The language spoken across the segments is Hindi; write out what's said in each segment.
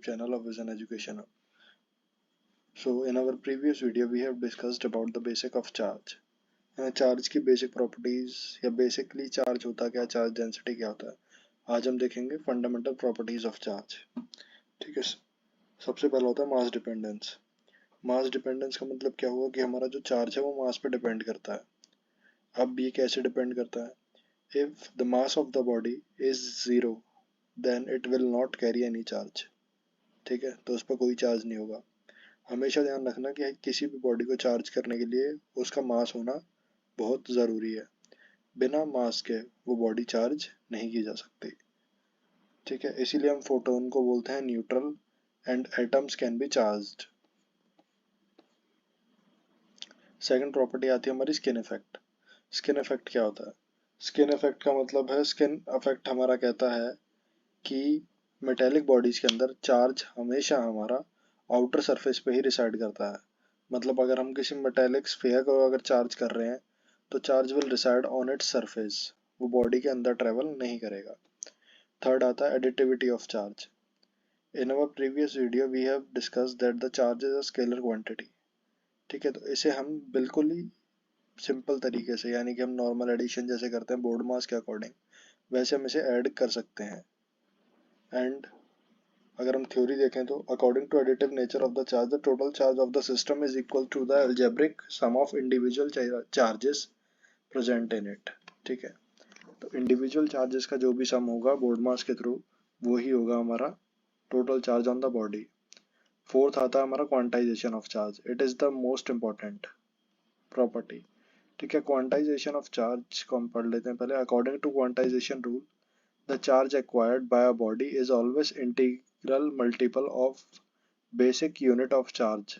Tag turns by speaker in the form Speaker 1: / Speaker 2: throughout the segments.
Speaker 1: YouTube channel of Vision Education Hub. So in our previous video we have discussed about the basic of charge. Charge की बेसिक प्रॉपर्टीज या बेसिकली चार्ज होता क्या, चार्ज डेंसिटी क्या होता है। आज हम देखेंगे फंडामेंटल प्रॉपर्टीज ऑफ चार्ज। ठीक है, सबसे पहला होता है मास डिपेंडेंस। मास डिपेंडेंस का मतलब क्या हुआ कि हमारा जो चार्ज है वो मास पे डिपेंड करता है। अब ये कैसे डिपेंड करता है? If the mass of the body is zero then it will not carry any charge. ठीक है, तो उस पर कोई चार्ज नहीं होगा। हमेशा ध्यान रखना कि किसी भी बॉडी को चार्ज करने के लिए उसका मास होना बहुत ज़रूरी है। बिना मास के वो बॉडी चार्ज नहीं की जा सकती। ठीक है, इसीलिए हम फोटोन को बोलते हैं neutral and atoms can be charged. Second property आती है हमारी स्किन इफेक्ट। स्किन इफेक्ट क्या होता है? स्किन इफेक्ट का मतलब है, स्किन इफेक्ट हमारा कहता है कि मेटेलिक बॉडीज के अंदर चार्ज हमेशा हमारा आउटर सरफेस पे ही रिसाइड करता है। मतलब अगर हम किसी मेटेलिक स्फीयर को अगर चार्ज कर रहे हैं तो charge will reside on its surface, वो बॉडी के अंदर ट्रेवल नहीं करेगा। थर्ड आता है additivity of charge. In our previous video we have discussed that the charge is a scalar quantity. ठीक है, तो इसे हम बिल्कुल ही सिंपल तरीके से, यानी कि हम नॉर्मल एडिशन जैसे करते हैं बोर्ड मास के अकॉर्डिंग, वैसे हम इसे ऐड कर सकते हैं। एंड अगर हम थ्योरी देखें तो according to additive nature of the charge the total charge of the system is equal to the algebraic sum of individual charges present in it. ठीक है, तो इंडिविजुअल चार्जेस का जो भी सम होगा बोर्ड मास के थ्रू वो ही होगा हमारा total charge on the body. Fourth आता है हमारा quantization of charge. It is the most important property. ठीक है, क्वांटाइजेशन ऑफ चार्ज को हम पढ़ लेते हैं पहले। According to quantization rule the charge acquired by a body is always integral multiple of basic unit of charge.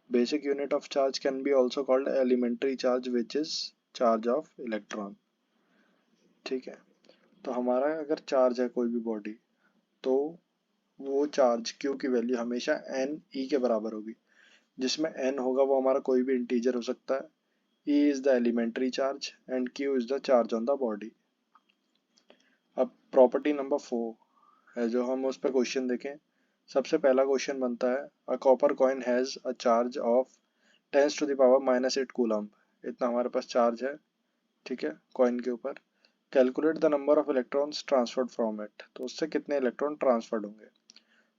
Speaker 1: Basic unit of charge can be also called elementary charge which is charge of electron. ठीक है, तो हमारा अगर चार्ज है कोई भी बॉडी तो वो चार्ज Q की वैल्यू हमेशा एन ई के बराबर होगी, जिसमें एन होगा वो हमारा कोई भी इंटीजर हो सकता है, E is the elementary charge and Q is the charge on the body. अब प्रॉपर्टी नंबर 4 है जो हम उस पर क्वेश्चन देखें। सबसे पहला क्वेश्चन बनता है a copper coin has a charge of 10 to the power -8 coulomb. इतना हमारे पास चार्ज है। ठीक है, कॉइन के ऊपर। Calculate the number of electrons transferred from it, तो उससे कितने इलेक्ट्रॉन ट्रांसफर्ड होंगे।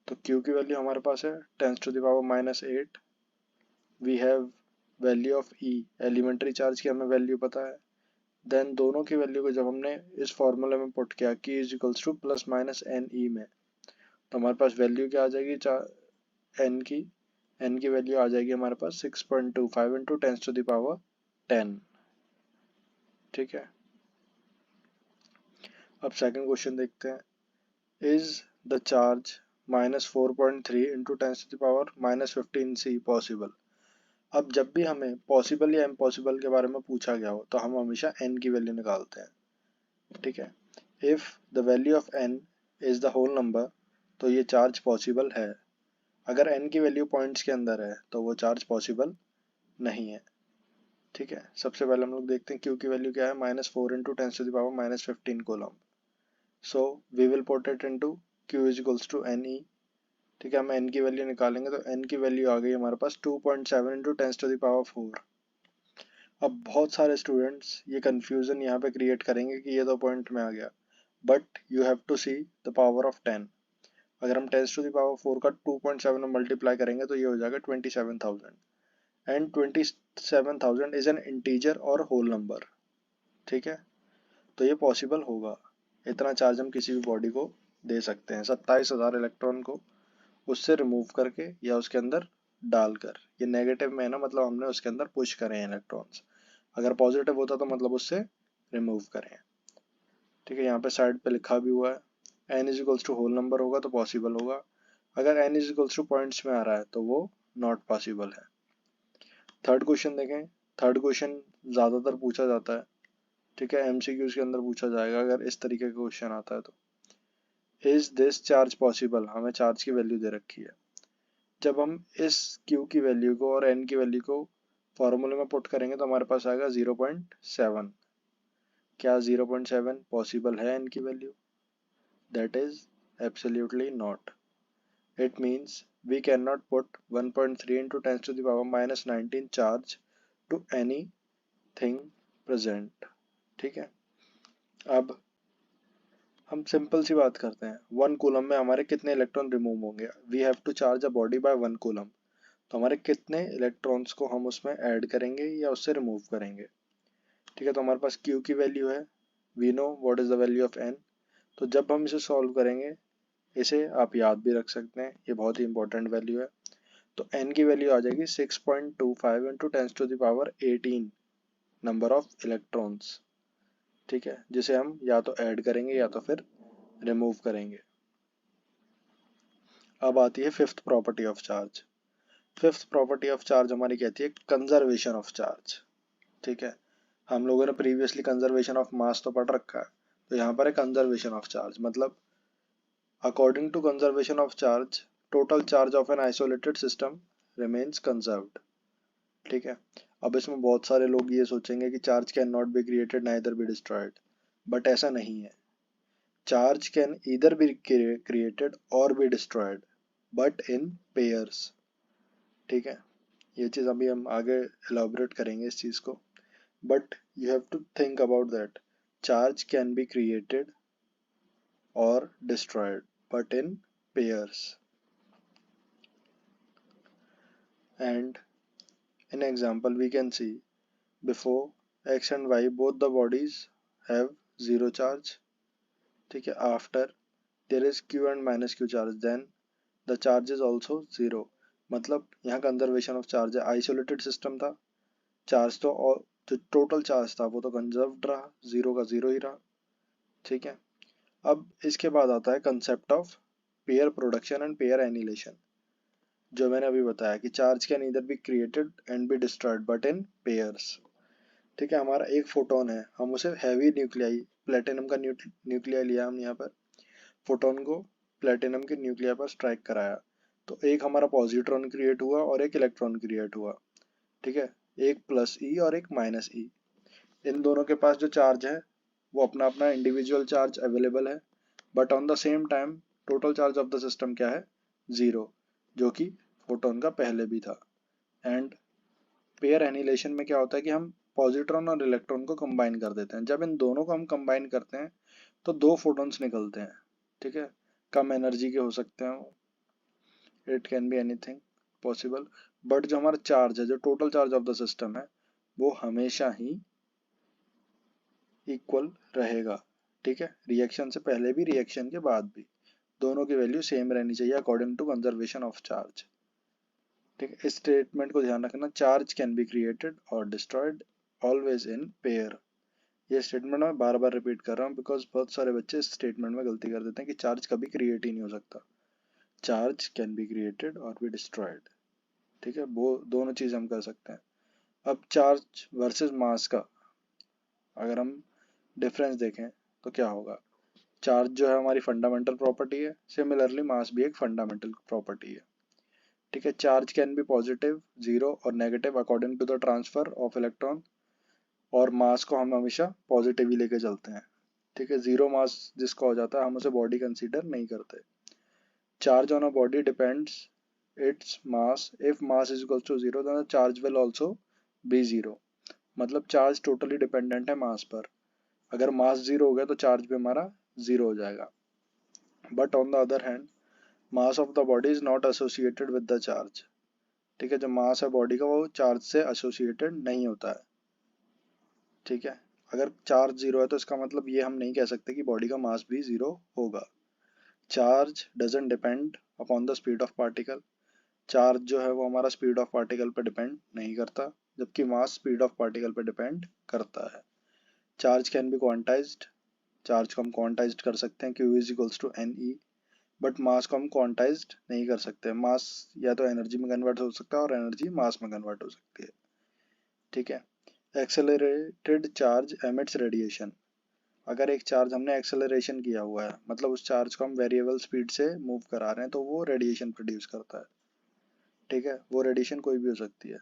Speaker 1: तो Q की वैल्यू हमारे पास है 10 to the power -8। We have value of E, elementary charge की हमें वैल्यू पता है। देन दोनों की वैल्यू को जब हमने इस फॉर्मूले में पुट किया Q is equals to plus minus N E में, तो हमारे पास वैल्यू क्या आ जाएगी एन की वैल्यू आ जाएगी हमारे पास 6.25 इंटू 10 टू द पावर 10। ठीक है, अब सेकंड क्वेश्चन देखते हैं। Is the charge -4.3 into 10 to the power -15 possible. अब जब भी हमें पॉसिबल या इम्पॉसिबल के बारे में पूछा गया हो तो हम हमेशा n की वैल्यू निकालते हैं। ठीक है, if the value of n is the whole number तो ये चार्ज पॉसिबल है। अगर n की वैल्यू पॉइंट्स के अंदर है तो वो चार्ज पॉसिबल नहीं है। ठीक है, सबसे पहले हम लोग देखते हैं Q की वैल्यू क्या है, -4 into 10 to the power -15 coulomb. So we will put it into Q is equals to N E. ठीक है, हम n की वैल्यू निकालेंगे तो n की वैल्यू आ गई हमारे पास 2.7 इंटू 10 टू द पावर 4। अब बहुत सारे स्टूडेंट्स ये कंफ्यूजन यहाँ पे क्रिएट करेंगे कि ये तो पॉइंट में आ गया, but you have to see the power of 10। अगर हम 10 टू द पावर 4 का 2.7 में मल्टीप्लाई करेंगे तो ये हो जाएगा 27,000 एंड 27,000 इज एन इंटीजर और होल नंबर। ठीक है, तो ये पॉसिबल होगा। इतना चार्ज हम किसी भी बॉडी को दे सकते हैं 27,000 इलेक्ट्रॉन को उससे रिमूव करके या उसके अंदर डालकर। ये नेगेटिव में है ना, मतलब हमने उसके अंदर पुश करे हैं इलेक्ट्रॉन्स। अगर पॉजिटिव होता तो मतलब उससे रिमूव करें। ठीक है, यहाँ पे साइड पे लिखा भी हुआ है n is equals to whole number होगा तो पॉसिबल होगा। अगर n is equals to points में आ रहा है तो वो नॉट पॉसिबल है। थर्ड क्वेश्चन देखें। थर्ड क्वेश्चन ज़्यादातर पूछा जाता है। ठीक है, MCQs के अंदर पूछा जाएगा अगर इस तरीके का क्वेश्चन आता है तो। इज दिस चार्ज पॉसिबल, हमें चार्ज की वैल्यू दे रखी है। जब हम इस Q की वैल्यू को और n की वैल्यू को फॉर्मूले में पुट करेंगे तो हमारे पास आएगा 0.7। क्या 0.7 पॉसिबल है n की value? That is absolutely not. It means we cannot put 1.3 into 10 to the power minus 19 charge to anything present. ठीक है, अब हम सिंपल सी बात करते हैं, 1 कूलम में हमारे कितने इलेक्ट्रॉन रिमूव होंगे. We have to charge a body by 1 coulomb. तो हमारे कितने इलेक्ट्रॉन्स को हम उसमें ऐड करेंगे या उससे रिमूव करेंगे. ठीक है, तो हमारे पास Q की वैल्यू है, we know what is the value of N. तो जब हम इसे सॉल्व करेंगे, इसे आप याद भी रख सकते हैं, ये बहुत ही इंपॉर्टेंट वैल्यू है. तो N की वैल्यू आ जाएगी 6.25 into 10 to the power 18 number of electrons. ठीक है, जिसे हम या तो ऐड करेंगे या तो फिर रिमूव करेंगे. अब आती है fifth property of charge. Fifth property of charge हमारी कहती है कंजर्वेशन ऑफ चार्ज. ठीक है, हम लोगों ने प्रीवियसली कंजर्वेशन ऑफ मास तो पढ़ रखा है, तो यहाँ पर है कंजर्वेशन ऑफ चार्ज. मतलब according to conservation of charge, total charge of an isolated system remains conserved. ठीक है, अब इसमें बहुत सारे लोग ये सोचेंगे कि charge can not be created neither be destroyed, but ऐसा नहीं है. Charge can either be created और be destroyed, but in pairs. ठीक है, ये चीज़ अभी हम आगे एलाबोरेट करेंगे इस चीज़ को, but you have to think about that. Charge can be created और destroyed, but in pairs. And in example we can see, before x and y both the bodies have zero charge. ठीक है, after there is q and minus q charge, then the charge is also zero. मतलब यहाँ कंजर्वेशन ऑफ चार्ज है. आइसोलेटेड सिस्टम था, चार्ज तो और जो टोटल चार्ज था वो तो कंजर्व्ड रहा, जीरो का जीरो ही रहा. ठीक है, अब इसके बाद आता है concept of pair production and pair annihilation, जो मैंने अभी बताया कि charge can either be created and B destroyed but in pairs. ठीक है, हमारा एक फोटोन है, हम उसे हैवी न्यूक्लियाई प्लेटिनम का न्यूक्लिया लिया हम यहाँ पर, फोटोन को प्लेटिनम के न्यूक्लिया पर स्ट्राइक कराया, तो एक हमारा पॉजिट्रॉन क्रिएट हुआ और एक इलेक्ट्रॉन क्रिएट हुआ. ठीक है, एक प्लस ई और एक माइनस ई. इन दोनों के पास जो चार्ज है वो अपना अपना इंडिविजुअल चार्ज अवेलेबल है, but on the same time total charge of the system क्या है, जीरो, जो कि फोटोन का पहले भी था. एंड पेयर एनिलेशन में क्या होता है कि हम पॉजिट्रॉन और इलेक्ट्रॉन को कंबाइन कर देते हैं. जब इन दोनों को हम कंबाइन करते हैं तो दो फोटॉन्स निकलते हैं. ठीक है, कम एनर्जी के हो सकते हैं, it can be anything possible, but जो हमारा चार्ज है, जो total charge of the system है, वो हमेशा ही इक्वल रहेगा. ठीक है, रिएक्शन से पहले भी रिएक्शन के बाद भी दोनों की वैल्यू सेम रहनी चाहिए according to conservation of charge. ठीक है, इस स्टेटमेंट को ध्यान रखना, चार्ज कैन बी क्रिएटेड और डिस्ट्रॉयड ऑलवेज इन पेयर. ये स्टेटमेंट मैं बार बार रिपीट कर रहा हूँ बिकॉज बहुत सारे बच्चे इस स्टेटमेंट में गलती कर देते हैं कि चार्ज कभी क्रिएट ही नहीं हो सकता. चार्ज कैन बी क्रिएटेड और बी डिस्ट्रॉयड. ठीक है, वो दोनों चीज हम कर सकते हैं. अब चार्ज वर्सेस मास का अगर हम डिफरेंस देखें तो क्या होगा. चार्ज जो है हमारी फंडामेंटल प्रॉपर्टी है, सिमिलरली मास भी एक फंडामेंटल प्रॉपर्टी है. ठीक है, charge can be positive, zero और negative according to the transfer of electron, और मास को हम हमेशा पॉजिटिव ही लेके चलते हैं. ठीक है, जीरो मास जिसका हो जाता है हम उसे बॉडी कंसीडर नहीं करते. Charge on a body depends its mass. If mass is equal to zero then the charge will also be zero. मतलब चार्ज टोटली डिपेंडेंट है मास पर. अगर मास जीरो हो गया तो चार्ज भी हमारा जीरो हो जाएगा. But on the other hand, mass of the body is not associated with the charge. ठीक है, जो मास है बॉडी का वो चार्ज से एसोसिएटेड नहीं होता है. ठीक है, अगर चार्ज जीरो है तो इसका मतलब ये हम नहीं कह सकते कि बॉडी का मास भी जीरो होगा. Charge doesn't depend upon the speed of particle. Charge जो है वो हमारा स्पीड ऑफ पार्टिकल पर डिपेंड नहीं करता, जबकि मास स्पीड ऑफ पार्टिकल पर डिपेंड करता है. Charge can be quantized. Charge को हम क्वांटाइज्ड कर सकते हैं, Q is equals to NE. But mass को हम क्वांटाइज्ड नहीं कर सकते. मास या तो एनर्जी में कन्वर्ट हो सकता है और एनर्जी मास में कन्वर्ट हो सकती है. ठीक है, एक्सेलरेटेड चार्ज एमिट्स रेडिएशन. अगर एक चार्ज हमने एक्सेलरेशन किया हुआ है, मतलब उस चार्ज को हम वेरिएबल स्पीड से मूव करा रहे हैं, तो वो रेडिएशन प्रोड्यूस करता है. ठीक है, वो रेडिएशन कोई भी हो सकती है.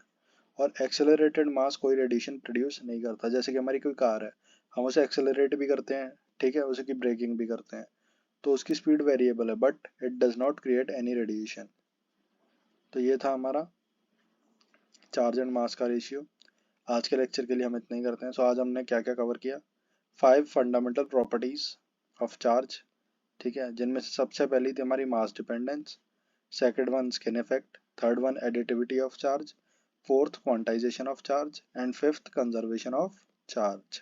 Speaker 1: और एक्सेलरेटेड मास कोई रेडिएशन प्रोड्यूस नहीं करता. जैसे कि हमारी कोई कार है, हम उसे एक्सेलरेट भी करते हैं, ठीक है, उसे की ब्रेकिंग भी करते हैं, तो उसकी स्पीड वेरिएबल है but it does not create any radiation. तो ये था हमारा चार्ज एंड मास का रेशियो। आज के लेक्चर के लिए हम इतना ही करते हैं। सो आज हमने क्या क्या कवर किया, 5 फंडामेंटल प्रॉपर्टीज ऑफ चार्ज, ठीक है, जिनमें से सबसे पहली थी हमारी mass dependence, second one skin effect, third one additivity of charge, fourth quantisation of charge and fifth conservation of charge,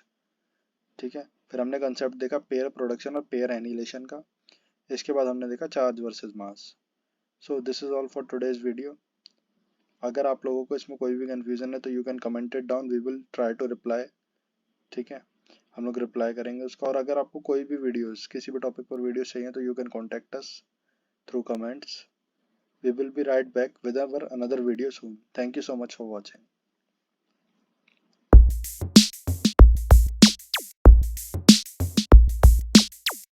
Speaker 1: ठीक है। फिर हमने कंसेप्ट देखा पेयर प्रोडक्शन और पेयर एनिलेशन का। इसके बाद हमने देखा charge versus mass. So this is all for today's video. अगर आप लोगों को इसमें कोई भी कंफ्यूजन है तो you can comment it down, we will try to reply, ठीक है, हम लोग रिप्लाई करेंगे उसका। और अगर आपको कोई भी वीडियोस किसी भी टॉपिक पर वीडियोस चाहिए तो you can contact us through comments. We will be right back with our another video soon. Thank you so much for watching.